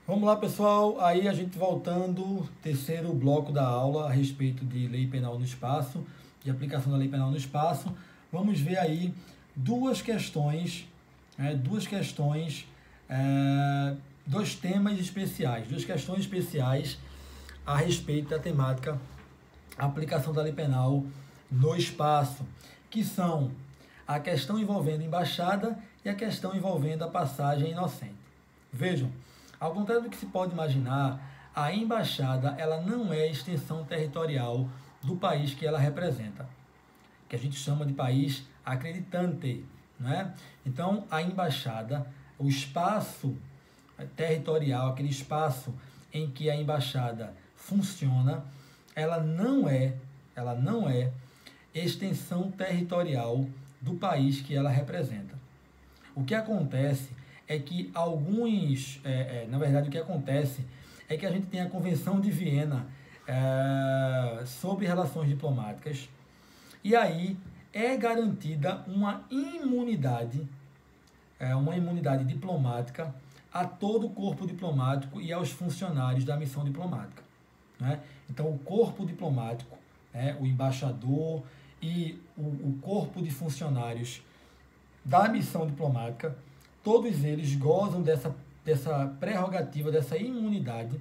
Vamos lá, pessoal. Aí a gente voltando, terceiro bloco da aula a respeito de lei penal no espaço, de aplicação da lei penal no espaço. Vamos ver aí duas questões, dois temas especiais, duas questões especiais a respeito da temática aplicação da lei penal no espaço, que são a questão envolvendo embaixada e a questão envolvendo a passagem inocente. Vejam, ao contrário do que se pode imaginar, a embaixada ela não é extensão territorial do país que ela representa, que a gente chama de país acreditante, né? Então, a embaixada, o espaço territorial, aquele espaço em que a embaixada funciona, ela não é extensão territorial do país que ela representa. O que acontece é que na verdade, o que acontece é que a gente tem a Convenção de Viena sobre relações diplomáticas, e aí é garantida uma imunidade diplomática a todo o corpo diplomático e aos funcionários da missão diplomática, né? Então, o corpo diplomático, o embaixador e o corpo de funcionários da missão diplomática, todos eles gozam dessa prerrogativa, dessa imunidade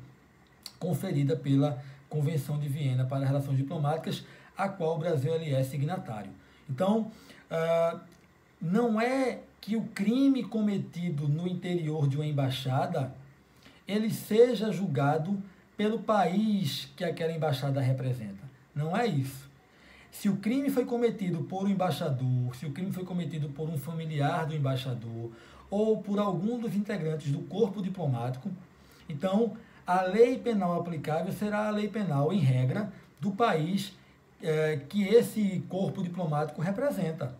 conferida pela Convenção de Viena para Relações Diplomáticas, a qual o Brasil ele é signatário. Então, não é que o crime cometido no interior de uma embaixada ele seja julgado pelo país que aquela embaixada representa. Não é isso. Se o crime foi cometido por um embaixador, se o crime foi cometido por um familiar do embaixador ou por algum dos integrantes do corpo diplomático, então a lei penal aplicável será a lei penal, em regra, do país que esse corpo diplomático representa.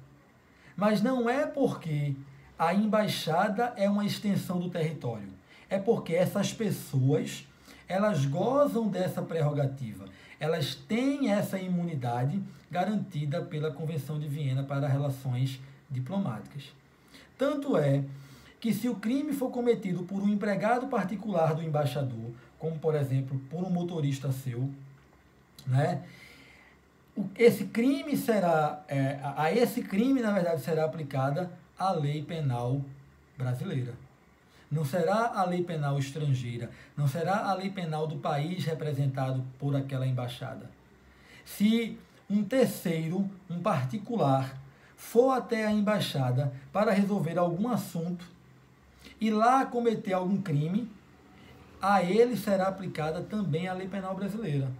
Mas não é porque a embaixada é uma extensão do território, é porque essas pessoas elas gozam dessa prerrogativa, elas têm essa imunidade garantida pela Convenção de Viena para Relações Diplomáticas. Tanto é que se o crime for cometido por um empregado particular do embaixador, como por exemplo por um motorista seu, né, esse crime na verdade será aplicada a lei penal brasileira. Não será a lei penal estrangeira, não será a lei penal do país representado por aquela embaixada. Se um terceiro, um particular, for até a embaixada para resolver algum assunto e lá cometer algum crime, a ele será aplicada também a lei penal brasileira.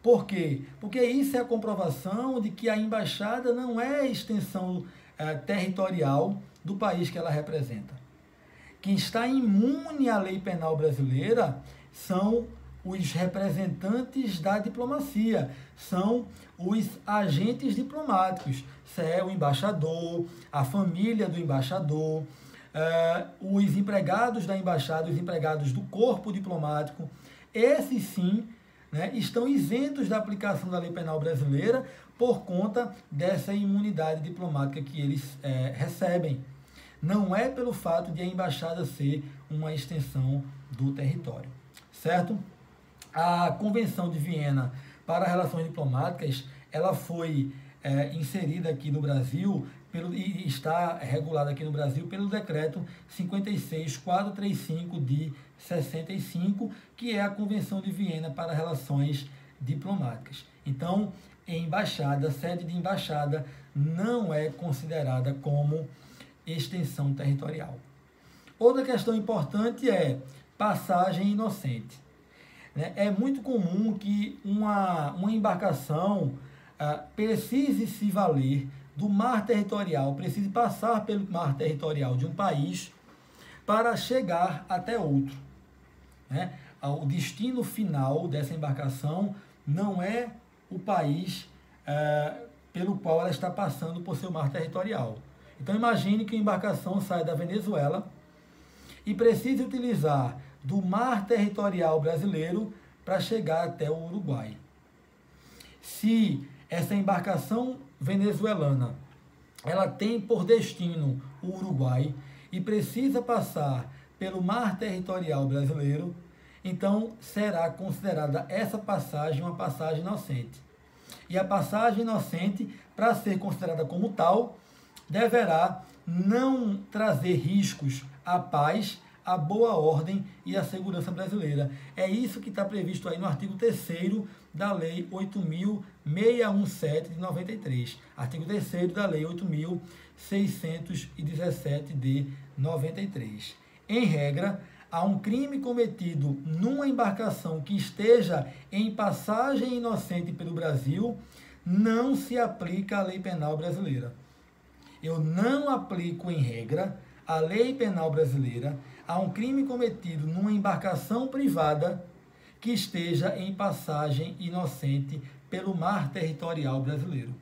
Por quê? Porque isso é a comprovação de que a embaixada não é extensão territorial do país que ela representa. Quem está imune à lei penal brasileira são os representantes da diplomacia, são os agentes diplomáticos, é o embaixador, a família do embaixador, os empregados da embaixada, os empregados do corpo diplomático. Esses sim, né, estão isentos da aplicação da lei penal brasileira por conta dessa imunidade diplomática que eles recebem. Não é pelo fato de a embaixada ser uma extensão do território, certo? A Convenção de Viena para Relações Diplomáticas, ela foi inserida aqui no Brasil e está regulada aqui no Brasil pelo decreto 56.435 de 65, que é a Convenção de Viena para Relações Diplomáticas. Então, embaixada, sede de embaixada, não é considerada como extensão territorial. Outra questão importante é passagem inocente. É muito comum que uma embarcação precise se valer do mar territorial, precise passar pelo mar territorial de um país para chegar até outro. O destino final dessa embarcação não é o país pelo qual ela está passando por seu mar territorial. Então imagine que a embarcação sai da Venezuela e precise utilizar do mar territorial brasileiro para chegar até o Uruguai. Se essa embarcação venezuelana ela tem por destino o Uruguai e precisa passar pelo mar territorial brasileiro, então será considerada essa passagem uma passagem inocente. E a passagem inocente, para ser considerada como tal, deverá não trazer riscos à paz, à boa ordem e à segurança brasileira. É isso que está previsto aí no artigo 3º da Lei 8.617 de 93. Artigo 3º da Lei 8.617 de 93. Em regra, há um crime cometido numa embarcação que esteja em passagem inocente pelo Brasil, não se aplica a lei penal brasileira. Eu não aplico, em regra, a lei penal brasileira a um crime cometido numa embarcação privada que esteja em passagem inocente pelo mar territorial brasileiro.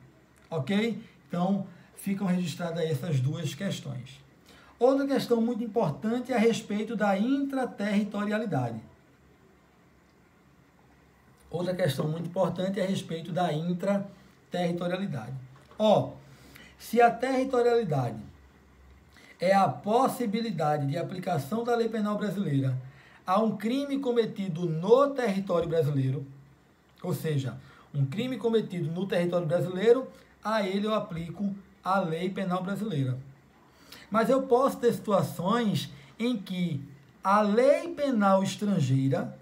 Ok? Então, ficam registradas aí essas duas questões. Outra questão muito importante é a respeito da intraterritorialidade. Outra questão muito importante é a respeito da intraterritorialidade. Se a territorialidade é a possibilidade de aplicação da lei penal brasileira a um crime cometido no território brasileiro, ou seja, um crime cometido no território brasileiro, a ele eu aplico a lei penal brasileira. Mas eu posso ter situações em que a lei penal estrangeira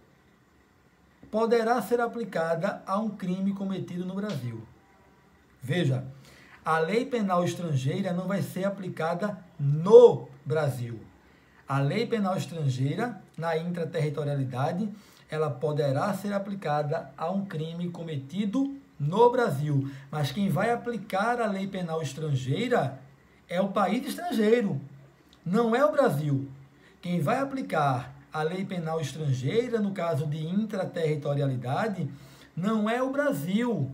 poderá ser aplicada a um crime cometido no Brasil. Veja, a lei penal estrangeira não vai ser aplicada no Brasil. A lei penal estrangeira, na intraterritorialidade, ela poderá ser aplicada a um crime cometido no Brasil. Mas quem vai aplicar a lei penal estrangeira é o país estrangeiro, não é o Brasil. Quem vai aplicar a lei penal estrangeira, no caso de intraterritorialidade, não é o Brasil.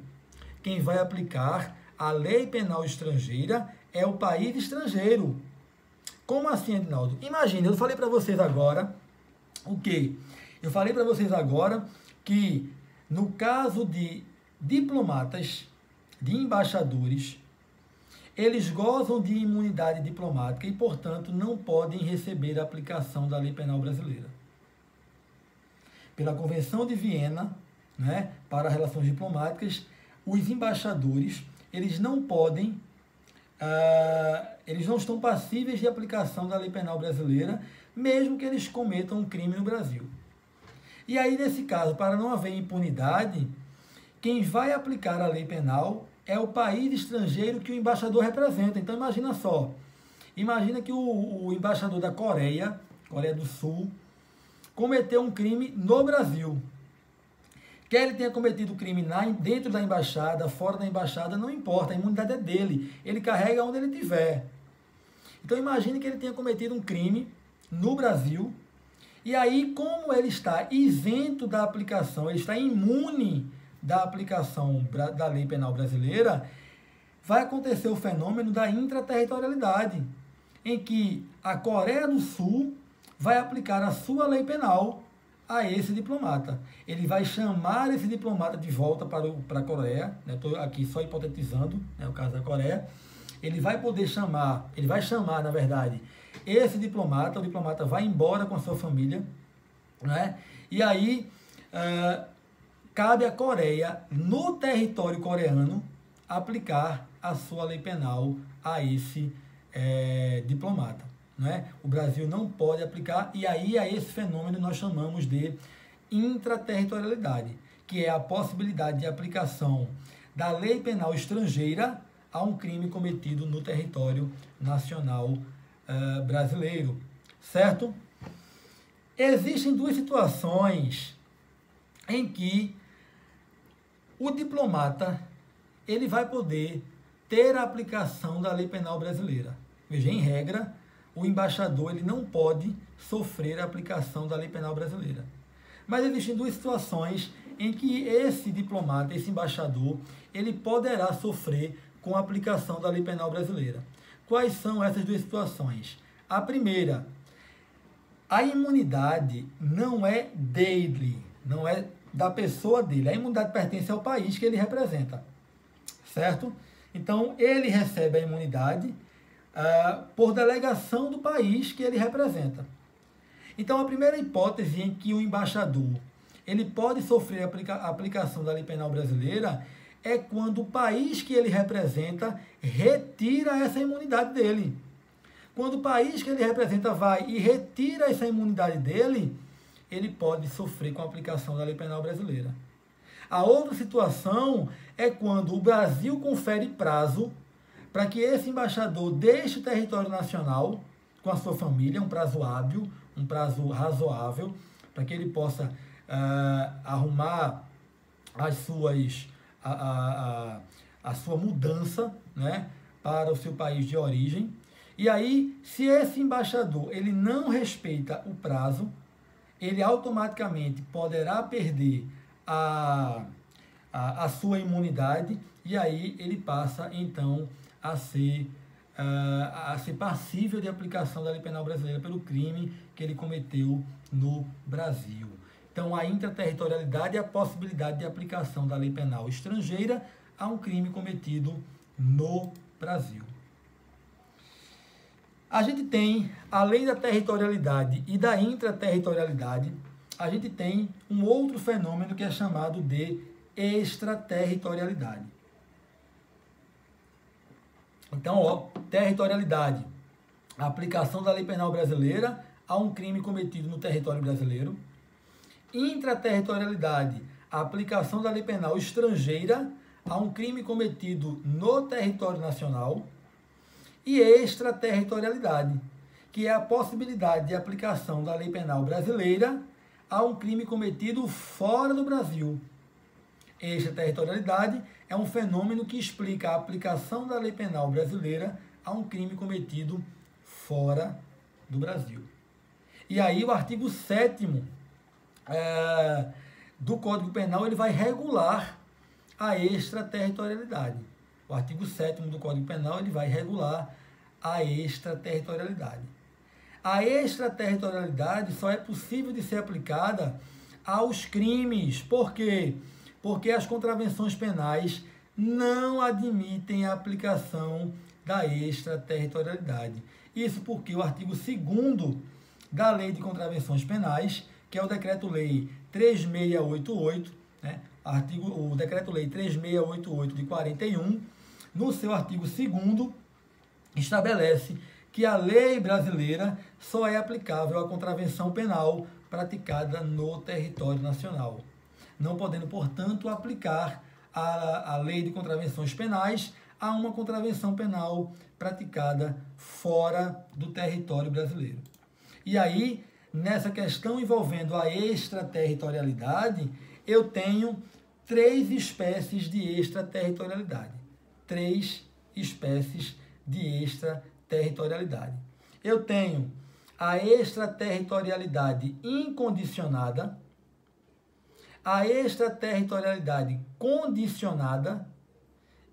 Quem vai aplicar a lei penal estrangeira é o país estrangeiro. Como assim, Edinaldo? Imagina, eu falei para vocês agora o quê? Eu falei para vocês agora que no caso de diplomatas, de embaixadores, eles gozam de imunidade diplomática e, portanto, não podem receber a aplicação da lei penal brasileira. Pela Convenção de Viena, né, para relações diplomáticas, os embaixadores, eles não podem, eles não estão passíveis de aplicação da lei penal brasileira, mesmo que eles cometam um crime no Brasil. E aí, nesse caso, para não haver impunidade, quem vai aplicar a lei penal é o país estrangeiro que o embaixador representa. Então, imagina só. Imagina que o embaixador da Coreia do Sul, cometeu um crime no Brasil. Quer ele tenha cometido o crime dentro da embaixada, fora da embaixada, não importa. A imunidade é dele. Ele carrega onde ele estiver. Então, imagine que ele tenha cometido um crime no Brasil. E aí, como ele está isento da aplicação, ele está imune da aplicação da lei penal brasileira, vai acontecer o fenômeno da intraterritorialidade, em que a Coreia do Sul vai aplicar a sua lei penal a esse diplomata. Ele vai chamar esse diplomata de volta para a Coreia, estou aqui só hipotetizando, né, o caso da Coreia. Ele vai chamar, na verdade, esse diplomata, o diplomata vai embora com a sua família, né, e aí cabe à Coreia, no território coreano, aplicar a sua lei penal a esse diplomata. Né? O Brasil não pode aplicar, e aí a esse fenômeno nós chamamos de intraterritorialidade, que é a possibilidade de aplicação da lei penal estrangeira a um crime cometido no território nacional brasileiro. Certo? Existem duas situações em que o diplomata ele vai poder ter a aplicação da lei penal brasileira. Veja, em regra, o embaixador ele não pode sofrer a aplicação da lei penal brasileira. Mas existem duas situações em que esse diplomata, esse embaixador, ele poderá sofrer com a aplicação da lei penal brasileira. Quais são essas duas situações? A primeira, a imunidade não é dele, não é da pessoa dele. A imunidade pertence ao país que ele representa, certo? Então, ele recebe a imunidade por delegação do país que ele representa. Então, a primeira hipótese em que o embaixador ele pode sofrer a aplicação da lei penal brasileira é quando o país que ele representa retira essa imunidade dele. Quando o país que ele representa vai e retira essa imunidade dele, ele pode sofrer com a aplicação da lei penal brasileira. A outra situação é quando o Brasil confere prazo para que esse embaixador deixe o território nacional com a sua família, um prazo hábil, um prazo razoável, para que ele possa arrumar as suas, a sua mudança, né, para o seu país de origem. E aí, se esse embaixador ele não respeita o prazo, ele automaticamente poderá perder a sua imunidade e aí ele passa, então, a ser passível de aplicação da lei penal brasileira pelo crime que ele cometeu no Brasil. Então, a intraterritorialidade é a possibilidade de aplicação da lei penal estrangeira a um crime cometido no Brasil. A gente tem, além da territorialidade e da intraterritorialidade, a gente tem um outro fenômeno que é chamado de extraterritorialidade. Então, territorialidade, a aplicação da lei penal brasileira a um crime cometido no território brasileiro. Intraterritorialidade, a aplicação da lei penal estrangeira a um crime cometido no território nacional. E extraterritorialidade, que é a possibilidade de aplicação da lei penal brasileira a um crime cometido fora do Brasil. Extraterritorialidade é um fenômeno que explica a aplicação da lei penal brasileira a um crime cometido fora do Brasil. E aí o artigo 7º do Código Penal ele vai regular a extraterritorialidade. O artigo 7º do Código Penal ele vai regular a extraterritorialidade. A extraterritorialidade só é possível de ser aplicada aos crimes. Por quê? Porque as contravenções penais não admitem a aplicação da extraterritorialidade. Isso porque o artigo 2º da Lei de Contravenções Penais, que é o Decreto-Lei 3688, né? O Decreto-Lei 3688 de 41, no seu artigo 2º, estabelece que a lei brasileira só é aplicável à contravenção penal praticada no território nacional, não podendo, portanto, aplicar a lei de contravenções penais a uma contravenção penal praticada fora do território brasileiro. E aí, nessa questão envolvendo a extraterritorialidade, eu tenho 3 espécies de extraterritorialidade. 3 espécies de extraterritorialidade. Eu tenho a extraterritorialidade incondicionada, a extraterritorialidade condicionada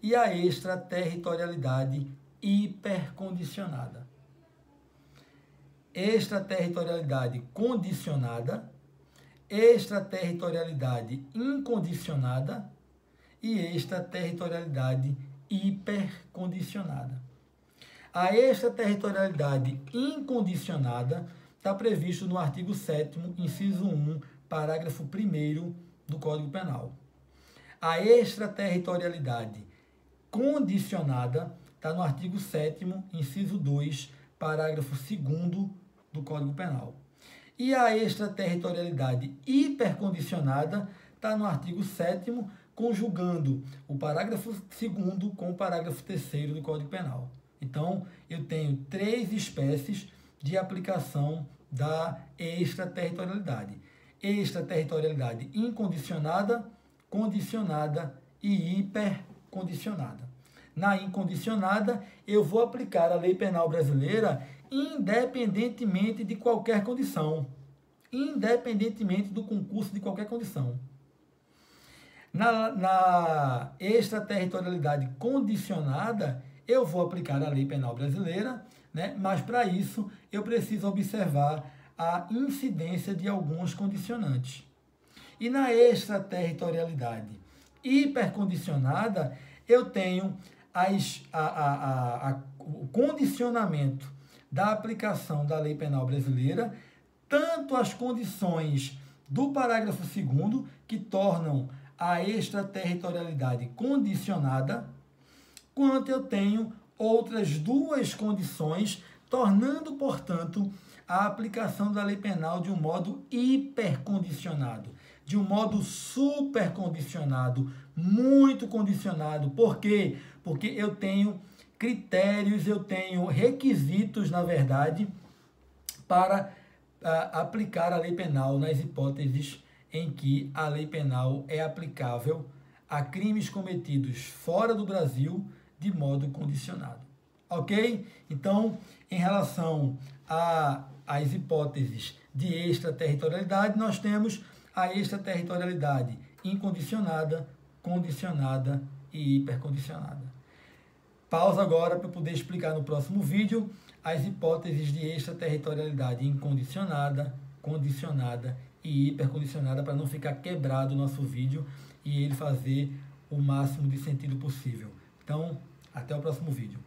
e a extraterritorialidade hipercondicionada. Extraterritorialidade condicionada, extraterritorialidade incondicionada e extraterritorialidade hipercondicionada. A extraterritorialidade incondicionada está previsto no artigo 7º, inciso 1, parágrafo 1º do Código Penal. A extraterritorialidade condicionada está no artigo 7º, inciso 2, parágrafo 2º do Código Penal. E a extraterritorialidade hipercondicionada está no artigo 7º, conjugando o parágrafo 2º com o parágrafo 3º do Código Penal. Então, eu tenho 3 espécies de aplicação da extraterritorialidade. Extraterritorialidade incondicionada, condicionada e hipercondicionada. Na incondicionada, eu vou aplicar a lei penal brasileira independentemente de qualquer condição. Independentemente do concurso de qualquer condição. Na extraterritorialidade condicionada, eu vou aplicar a lei penal brasileira, né? Mas para isso eu preciso observar a incidência de alguns condicionantes. E na extraterritorialidade hipercondicionada, eu tenho o condicionamento da aplicação da lei penal brasileira tanto as condições do parágrafo 2º, que tornam a extraterritorialidade condicionada, quanto eu tenho outras duas condições, tornando, portanto, a aplicação da lei penal de um modo hipercondicionado, de um modo supercondicionado, muito condicionado. Por quê? Porque eu tenho critérios, eu tenho requisitos, na verdade, para aplicar a lei penal nas hipóteses em que a lei penal é aplicável a crimes cometidos fora do Brasil de modo condicionado. Ok? Então, em relação às hipóteses de extraterritorialidade, nós temos a extraterritorialidade incondicionada, condicionada e hipercondicionada. Pausa agora para eu poder explicar no próximo vídeo as hipóteses de extraterritorialidade incondicionada, condicionada e hipercondicionada, para não ficar quebrado o nosso vídeo e ele fazer o máximo de sentido possível. Então, até o próximo vídeo.